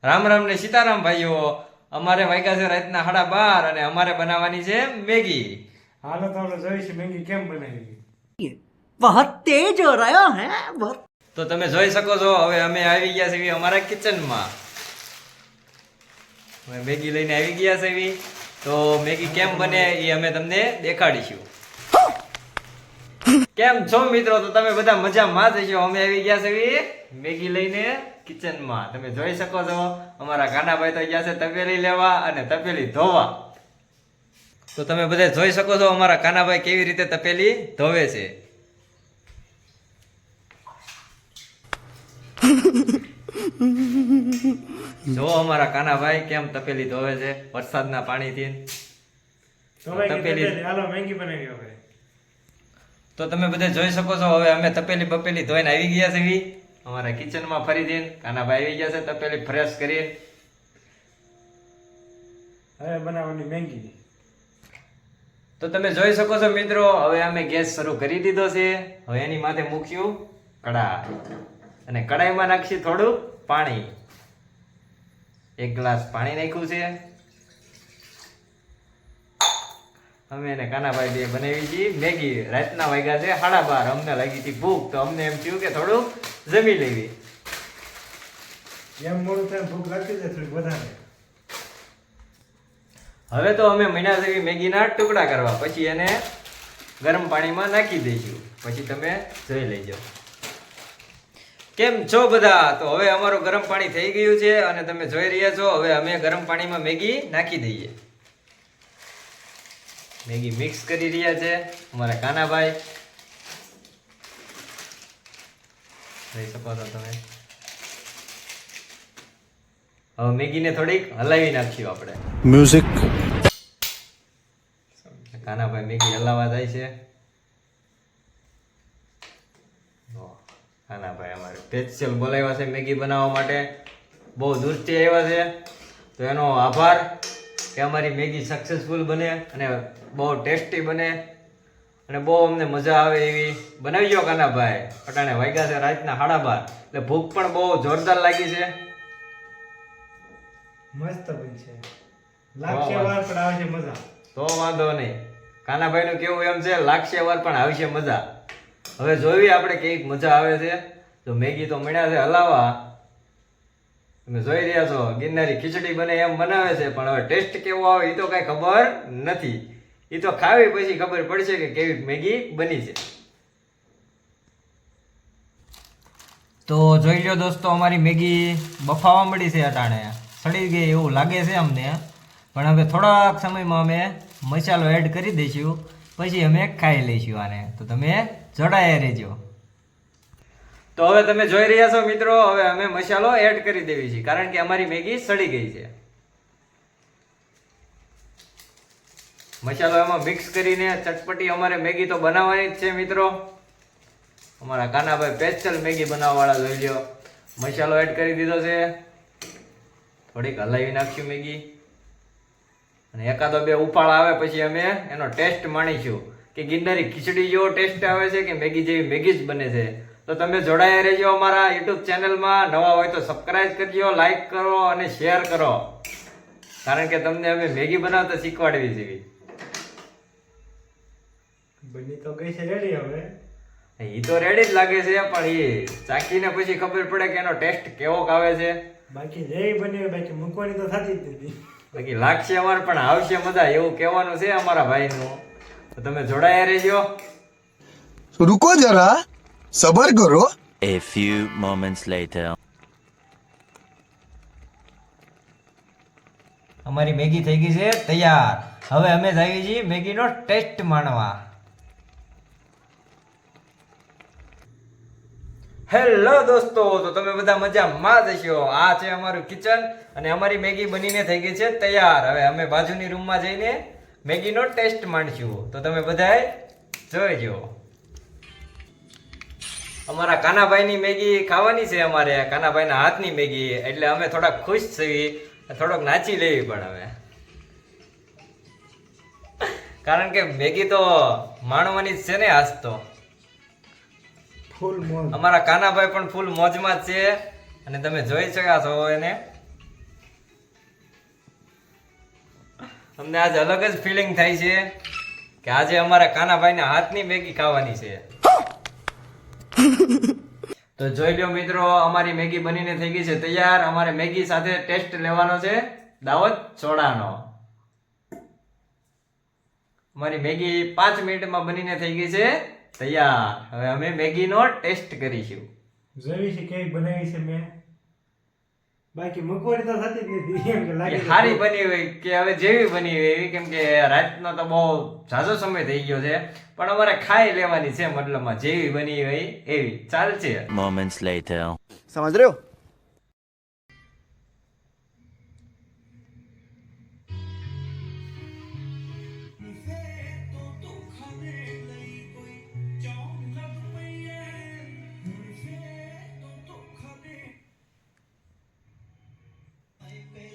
રામ રામ ને સીતારામ ભાઈઓ. અમારે વાગ્યા છે રાતના 12:30 અને અમારે બનાવવાની છે મેગી. હાલો તો આપણે જોઈશું મેગી કેમ બનાવી. बहुत तेज हो रहा है बहुत। તો તમે જોઈ શકો છો હવે અમે આવી ગયા છીએ અમારા કિચનમાં. હવે મેગી લઈને આવી ગયા છીએ. તો મેગી કેમ બને એ અમે તમને દેખાડીશું. કેમ છો મિત્રો? તો તમે બધા મજામાં જ હશો. અમે આવી ગયા છીએ મેગી લઈને કિચનમાં. તમે જોઈ શકો છો અમારા કાનાભાઈ તો ગયા છે તપેલી લેવા અને તપેલી ધોવા. તો તમે બધા જોઈ શકો છો અમારા કાનાભાઈ કેવી રીતે તપેલી ધોવે છે. જો અમારા કાનાભાઈ કેમ તપેલી ધોવે છે વરસાદના પાણીથી. તપેલી હાલો મેગી બનાવી હવે. તો તમે બધા જોઈ શકો છો હવે અમે તપેલી બપેલી ધોઈને આવી ગયા છીએ અમારા કિચનમાં. ફરીથી કાનાભાઈ આવી ગયા છે તપેલી ફ્રેશ કરીને. હવે બનાવવાની મેગી. તો તમે જોઈ શકો છો મિત્રો હવે અમે ગેસ શરૂ કરી દીધો છે. હવે એની માથે મૂક્યું કડાઈ અને કડાઈમાં નાખશું થોડું પાણી. 1 ગ્લાસ પાણી નાખ્યું છે. અમે એને કાનાભાઈ બે બનાવી છીએ મેગી. રાતના વાગ્યા છે 12:30. અમને લાગી હતી ભૂખ તો અમને એમ થયું કે થોડું જમી લેવી. જેમ મોડું થાય ભૂખ લાગતી જાય થોડી વધારે. હવે તો અમે મહિના જેવી મેગીના ટુકડા કરવા પછી એને ગરમ પાણીમાં નાખી દઈશું. પછી તમે જોઈ લેજો. કેમ છો બધા? તો હવે અમારું ગરમ પાણી થઈ ગયું છે અને તમે જોઈ રહ્યા છો. હવે અમે ગરમ પાણીમાં મેગી નાખી દઈએ. મેગી મિક્સ કરી રહ્યા છે અમારા કાનાભાઈ. જોઈ શકો છો તમે. હવે મેગીને થોડીક હલાવી નાખીએ આપણે. म्यूजिक કાનાભાઈ મેગી હલાવવા જાય છે. કાનાભાઈ અમારે સ્પેશિયલ બોલાવ્યા છે મેગી બનાવવા માટે. બહુ દૂરથી આવ્યા છે. તો એનો આભાર કે અમારી મેગી સક્સેસફુલ બને અને બહુ ટેસ્ટી બને અને બહુ અમને મજા આવે એવી બનાવી ગયો કાનાભાઈ. અટાણે વાગ્યા છે રાતના 12:30 એટલે ભૂખ પણ બહુ જોરદાર લાગી છે. મસ્ત બનશે. લાગશે વાર પણ આવશે મજા. તો વાંધો નહીં. કાનાભાઈનું કેવું એમ છે લાગશે વાર પણ આવશે મજા. હવે જોઈ આપણે કેવી મજા આવે છે. તો મેગી તો મળ્યા છે હલાવા. તમે જોઈ રહ્યા છો ગિરનારી ખીચડી બને એમ બનાવે છે પણ હવે ટેસ્ટ કેવો આવે એ તો કઈ ખબર નથી. એ તો ખાવી પછી ખબર પડશે કે કેવી મેગી બની છે. તો જોઈ લો દોસ્તો અમારી મેગી બફાવા મળી છે. અટાણે સડી ગઈ એવું લાગે છે અમને. પણ હવે થોડાક સમયમાં અમે મસાલો એડ કરી દઈશું પછી અમે ખાઈ લઈશું આને. તો તમે જોડાયા રહેજો. તો હવે તમે જોઈ રહ્યા છો મિત્રો હવે અમે મસાલો એડ કરી દેવી છે કારણ કે અમારી મેગી સડી ગઈ છે. મસાલો એમાં મિક્સ કરીને ચટપટી અમારે મેગી તો બનાવવાની જ છે મિત્રો. અમારા કાનાભાઈ સ્પેશિયલ મેગી બનાવવાવાળા જોઈ લ્યો. મસાલો એડ કરી દીધો છે. થોડીક હલાવી નાખ્યું મેગી અને એકાદો બે ઉફાળ આવે પછી અમે એનો ટેસ્ટ માણીશું કે ગિરનારી ખીચડી જેવો ટેસ્ટ આવે છે કે મેગી જેવી મેગી જ બને છે. તો તમે જોડાયા રહેજો અમારા યુટ્યુબ ચેનલમાં. નવા હોય તો સબસ્ક્રાઇબ કરજો, લાઈક કરો અને શેર કરો કારણ કે તમને અમે મેગી બનાવતા શીખવાડવી છે. બની તો ગઈ છે રેડી હવે. એ તો રેડી જ લાગે છે પણ એ ચાખીને પછી ખબર પડે કે એનો ટેસ્ટ કેવો આવે છે. બાકી જે બની બાકી મૂકવાની તો થતી જ નથી. બાકી લાગશે અમારે પણ આવશે મજા એવું કહેવાનું છે અમારા ભાઈનું. તો તમે જોડાયા રહેજો. रुको जरा सबर करो. A few moments later. અમારી મેગી થઈ ગઈ છે તૈયાર. હવે અમે જઈએ છીએ મેગીનો ટેસ્ટ માણવા. હેલો દોસ્તો, તો તમે બધા મજામાં જ હશો. આ છે અમારું કિચન અને અમારી મેગી બનીને થઈ ગઈ છે તૈયાર. હવે અમે બાજુની રૂમમાં જઈને મેગીનો ટેસ્ટ માણશું. તો તમે બધાય જોઈજો. અમારા કાનાભાઈની મેગી ખાવાની છે. અમારે કાનાભાઈના હાથની મેગી એટલે અમે થોડાક ખુશ છીએ. થોડોક નાચી લેવી પણ હવે કારણ કે મેગી તો માણવાની જ છે ને આજ તો. ફૂલ મોજ. અમારા કાનાભાઈ પણ ફૂલ મોજમાં જ છે અને તમે જોઈ શકો છો એને તમને આજે અલગ જ ફિલિંગ થાય છે કે આજે અમારા કાનાભાઈના હાથની મેગી ખાવાની છે. તો જોઈ લો મિત્રો, અમારી મેગી બનીને થઈ ગઈ છે તૈયાર. અમારે મેગી સાથે ટેસ્ટ લેવાનો છે દાવત સોડાનો. અમારી મેગી 5 મિનિટમાં બનીને થઈ ગઈ છે તૈયાર. હવે અમે મેગીનો ટેસ્ટ કરીશું. જોઈ છે કેવી બનાવી છે મેં. બાકી મગફળી તો થતી જ નથી એમ કે લાગે કે સારી બની હોય કે હવે જેવી બની હોય એવી, કેમ કે રાતનો તો બહુ ઝાઝો સમય થઈ ગયો છે, પણ અમારે ખાઈ લેવાની છે, મતલબમાં જેવી બની હોય એવી ચાલશે. Moments later. समझ रहे हो